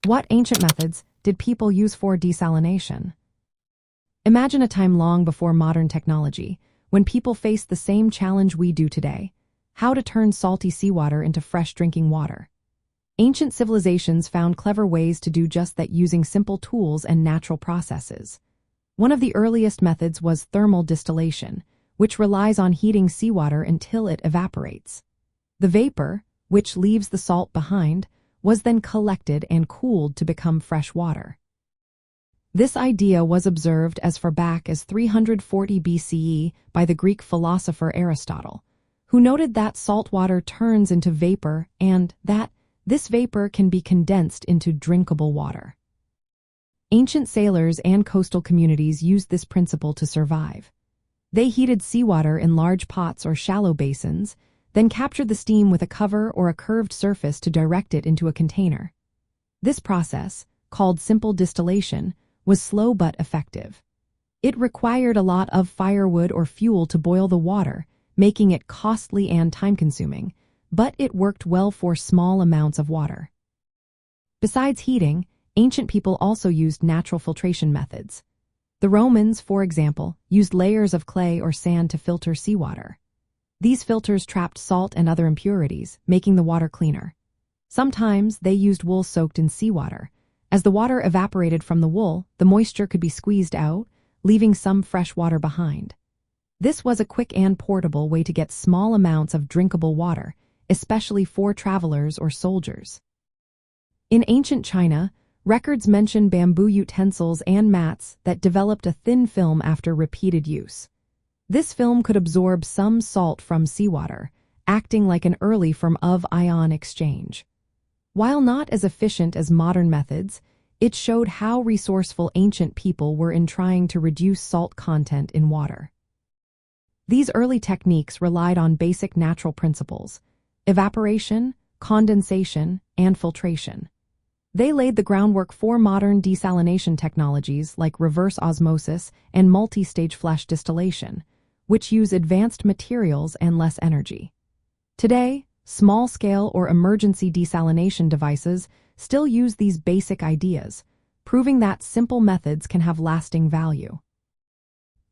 What ancient methods did people use for desalination? Imagine a time long before modern technology, when people faced the same challenge we do today: how to turn salty seawater into fresh drinking water. Ancient civilizations found clever ways to do just that using simple tools and natural processes. One of the earliest methods was thermal distillation, which relies on heating seawater until it evaporates. The vapor, which leaves the salt behind, was then collected and cooled to become fresh water. This idea was observed as far back as 340 BCE by the Greek philosopher Aristotle, who noted that salt water turns into vapor and that this vapor can be condensed into drinkable water. Ancient sailors and coastal communities used this principle to survive. They heated seawater in large pots or shallow basins, then captured the steam with a cover or a curved surface to direct it into a container. This process, called simple distillation, was slow but effective. It required a lot of firewood or fuel to boil the water, making it costly and time-consuming, but it worked well for small amounts of water. Besides heating, ancient people also used natural filtration methods. The Romans, for example, used layers of clay or sand to filter seawater. These filters trapped salt and other impurities, making the water cleaner. Sometimes they used wool soaked in seawater. As the water evaporated from the wool, the moisture could be squeezed out, leaving some fresh water behind. This was a quick and portable way to get small amounts of drinkable water, especially for travelers or soldiers. In ancient China, records mention bamboo utensils and mats that developed a thin film after repeated use. This film could absorb some salt from seawater, acting like an early form of ion exchange. While not as efficient as modern methods, it showed how resourceful ancient people were in trying to reduce salt content in water. These early techniques relied on basic natural principles: evaporation, condensation, and filtration. They laid the groundwork for modern desalination technologies like reverse osmosis and multi-stage flash distillation, which use advanced materials and less energy. Today, small-scale or emergency desalination devices still use these basic ideas, proving that simple methods can have lasting value.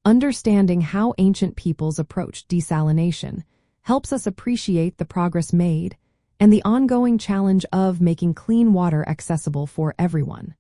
Understanding how ancient peoples approached desalination helps us appreciate the progress made and the ongoing challenge of making clean water accessible for everyone.